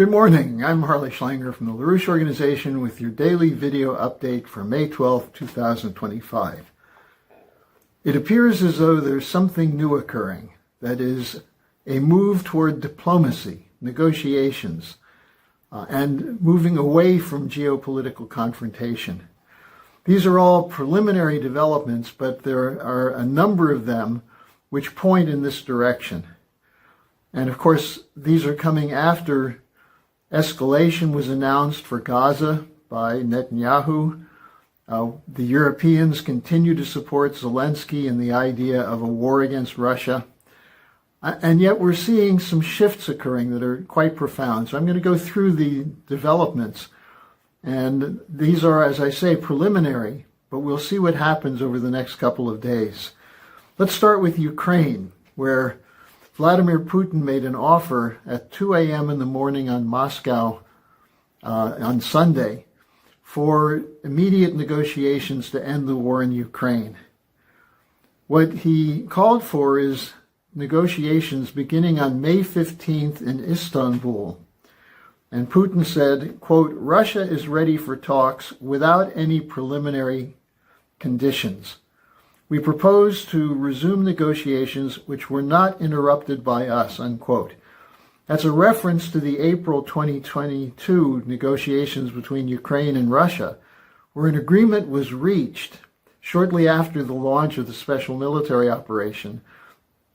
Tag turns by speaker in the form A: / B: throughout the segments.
A: Good morning. I'm Harley Schlanger from the LaRouche Organization with your daily video update for May 12, 2025. It appears as though there's something new occurring, that is, a move toward diplomacy, negotiations, and moving away from geopolitical confrontation. These are all preliminary developments, but there are a number of them which point in this direction. And of course, these are coming after escalation was announced for Gaza by Netanyahu. The Europeans continue to support Zelensky in the idea of a war against Russia. And yet we're seeing some shifts occurring that are quite profound. So I'm going to go through the developments. And these are, as I say, preliminary, but we'll see what happens over the next couple of days. Let's start with Ukraine, where Vladimir Putin made an offer at 2 a.m. in the morning on Moscow on Sunday for immediate negotiations to end the war in Ukraine. What he called for is negotiations beginning on May 15th in Istanbul. And Putin said, quote, "Russia is ready for talks without any preliminary conditions. We propose to resume negotiations which were not interrupted by us," unquote. That's a reference to the April 2022 negotiations between Ukraine and Russia, where an agreement was reached shortly after the launch of the special military operation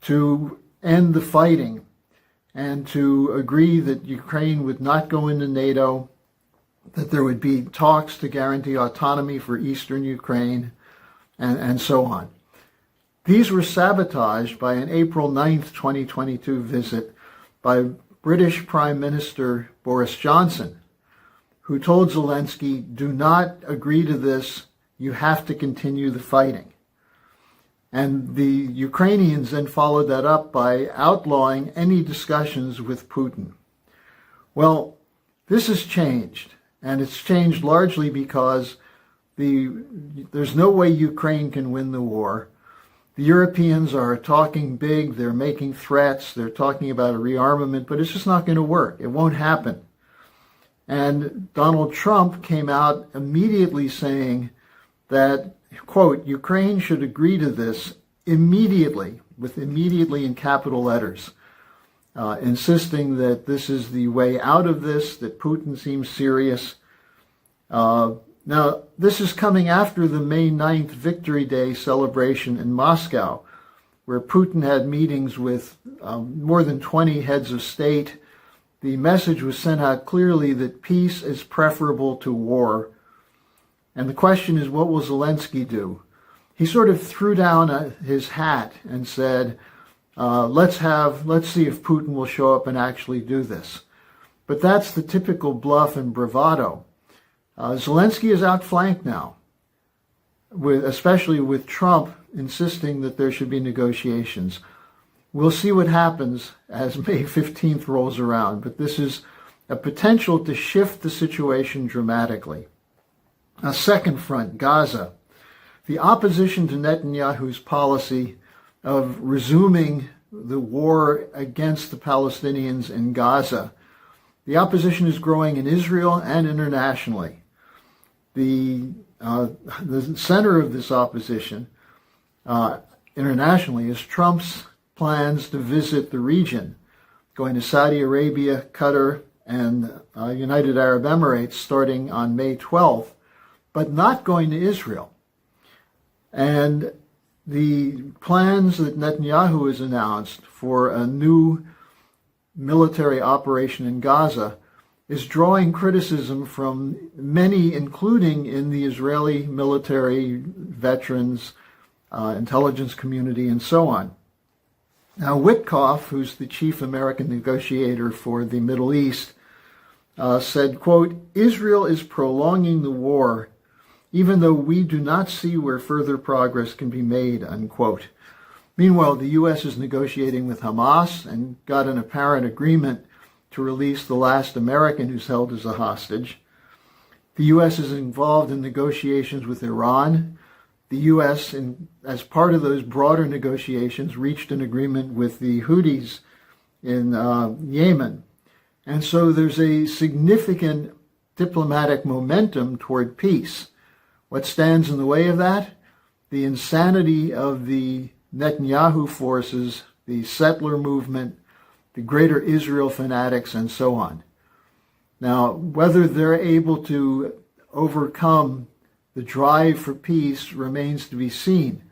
A: to end the fighting and to agree that Ukraine would not go into NATO, that there would be talks to guarantee autonomy for eastern Ukraine, and so on. These were sabotaged by an April 9th, 2022 visit by British Prime Minister Boris Johnson, who told Zelensky, "Do not agree to this, you have to continue the fighting." And the Ukrainians then followed that up by outlawing any discussions with Putin. Well, this has changed, and it's changed largely because there's no way Ukraine can win the war. The Europeans are talking big, they're making threats, they're talking about a rearmament, but it's just not going to work. It won't happen. And Donald Trump came out immediately saying that, quote, "Ukraine should agree to this immediately," with immediately in capital letters, insisting that this is the way out of this, that Putin seems serious. Now, this is coming after the May 9th Victory Day celebration in Moscow, where Putin had meetings with more than 20 heads of state. The message was sent out clearly that peace is preferable to war. And the question is, what will Zelensky do? He sort of threw down his hat and said, let's see if Putin will show up and actually do this. But that's the typical bluff and bravado. Zelensky is outflanked now, especially with Trump insisting that there should be negotiations. We'll see what happens as May 15th rolls around, but this is a potential to shift the situation dramatically. A second front, Gaza. The opposition to Netanyahu's policy of resuming the war against the Palestinians in Gaza. The opposition is growing in Israel and internationally. The center of this opposition internationally is Trump's plans to visit the region, going to Saudi Arabia, Qatar, and United Arab Emirates starting on May 12th, but not going to Israel. And the plans that Netanyahu has announced for a new military operation in Gaza is drawing criticism from many, including in the Israeli military, veterans, intelligence community, and so on. Now, Witkoff, who's the chief American negotiator for the Middle East, said, quote, "Israel is prolonging the war, even though we do not see where further progress can be made," unquote. Meanwhile, the U.S. is negotiating with Hamas and got an apparent agreement to release the last American who's held as a hostage. The U.S. is involved in negotiations with Iran. The U.S., as part of those broader negotiations, reached an agreement with the Houthis in Yemen. And so there's a significant diplomatic momentum toward peace. What stands in the way of that? The insanity of the Netanyahu forces, the settler movement, the greater Israel fanatics, and so on. Now, whether they're able to overcome the drive for peace remains to be seen.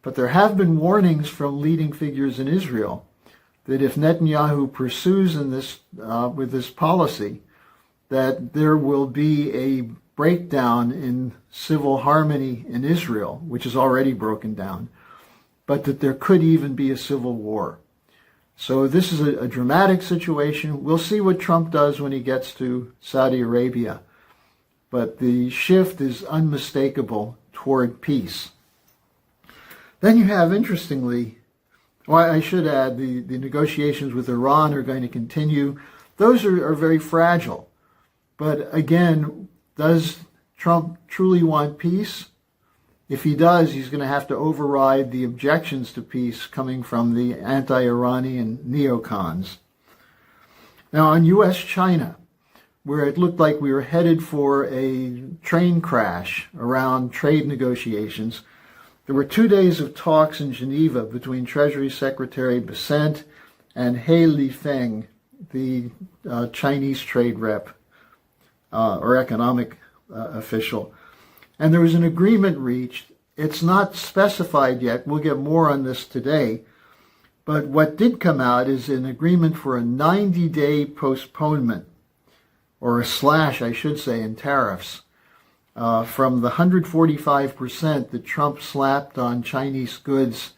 A: But there have been warnings from leading figures in Israel that if Netanyahu pursues in this with this policy, that there will be a breakdown in civil harmony in Israel, which is already broken down, but that there could even be a civil war. So this is a dramatic situation. We'll see what Trump does when he gets to Saudi Arabia. But the shift is unmistakable toward peace. Then you have, interestingly, well, I should add, the negotiations with Iran are going to continue. Those are very fragile. But again, does Trump truly want peace? If he does, he's going to have to override the objections to peace coming from the anti-Iranian neocons. Now, on U.S.-China, where it looked like we were headed for a train crash around trade negotiations, there were 2 days of talks in Geneva between Treasury Secretary Besant and He Lifeng, the Chinese trade rep or economic official. And there was an agreement reached. It's not specified yet. We'll get more on this today. But what did come out is an agreement for a 90-day postponement, or a slash, I should say, in tariffs, from the 145% that Trump slapped on Chinese goods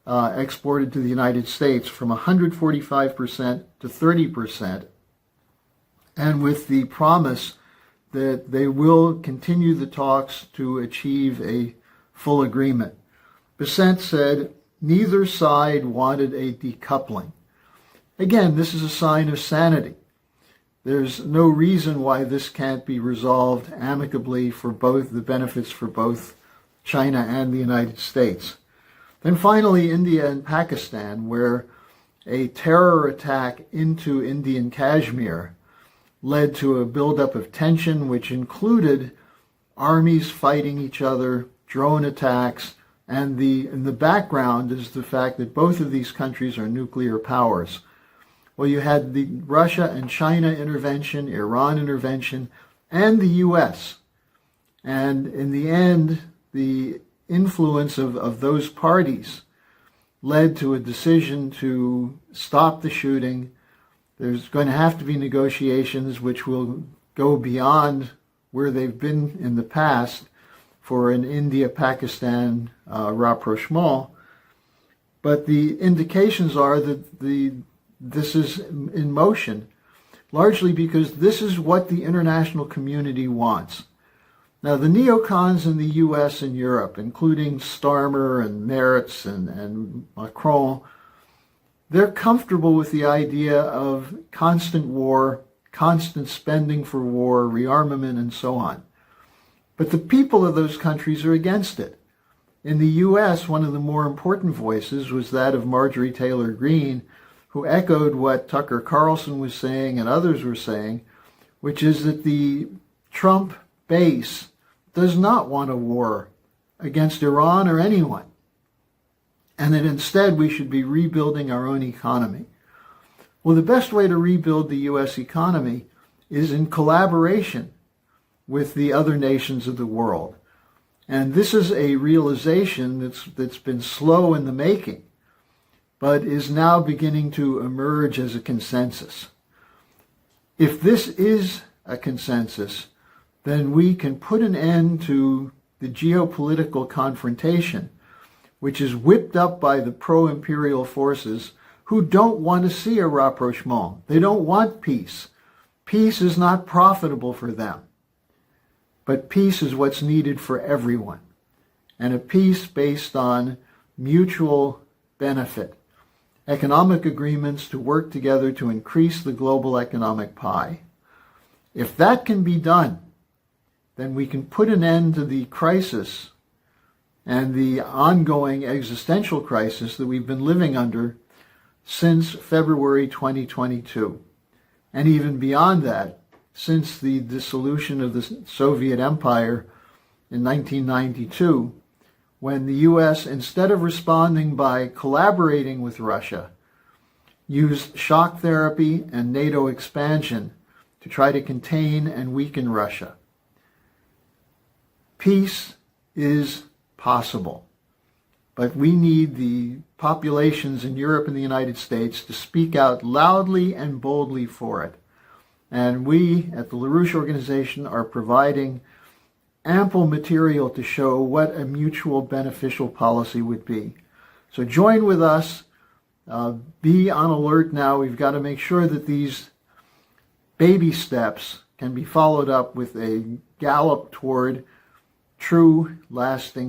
A: exported to the United States, from 145% to 30%, and with the promise that they will continue the talks to achieve a full agreement. Besant said neither side wanted a decoupling. Again, this is a sign of sanity. There's no reason why this can't be resolved amicably for both the benefits for both China and the United States. Then finally, India and Pakistan, where a terror attack into Indian Kashmir led to a buildup of tension, which included armies fighting each other, drone attacks, and in the background is the fact that both of these countries are nuclear powers. Well, you had the Russia and China intervention, Iran intervention, and the U.S. And in the end, the influence of those parties led to a decision to stop the shooting. There's going to have to be negotiations which will go beyond where they've been in the past for an India-Pakistan rapprochement. But the indications are that this is in motion, largely because this is what the international community wants. Now, the neocons in the U.S. and Europe, including Starmer and Merz and Macron, they're comfortable with the idea of constant war, constant spending for war, rearmament, and so on. But the people of those countries are against it. In the U.S., one of the more important voices was that of Marjorie Taylor Greene, who echoed what Tucker Carlson was saying and others were saying, which is that the Trump base does not want a war against Iran or anyone, and that instead we should be rebuilding our own economy. Well, the best way to rebuild the U.S. economy is in collaboration with the other nations of the world. And this is a realization that's been slow in the making, but is now beginning to emerge as a consensus. If this is a consensus, then we can put an end to the geopolitical confrontation, which is whipped up by the pro-imperial forces who don't want to see a rapprochement. They don't want peace. Peace is not profitable for them. But peace is what's needed for everyone, and a peace based on mutual benefit. Economic agreements to work together to increase the global economic pie. If that can be done, then we can put an end to the crisis and the ongoing existential crisis that we've been living under since February 2022. and even beyond that, since the dissolution of the Soviet Empire in 1992, when the U.S., instead of responding by collaborating with Russia, used shock therapy and NATO expansion to try to contain and weaken Russia. Peace is possible, but we need the populations in Europe and the United States to speak out loudly and boldly for it. And we at the LaRouche Organization are providing ample material to show what a mutual beneficial policy would be. So join with us. Be on alert now. We've got to make sure that these baby steps can be followed up with a gallop toward true, lasting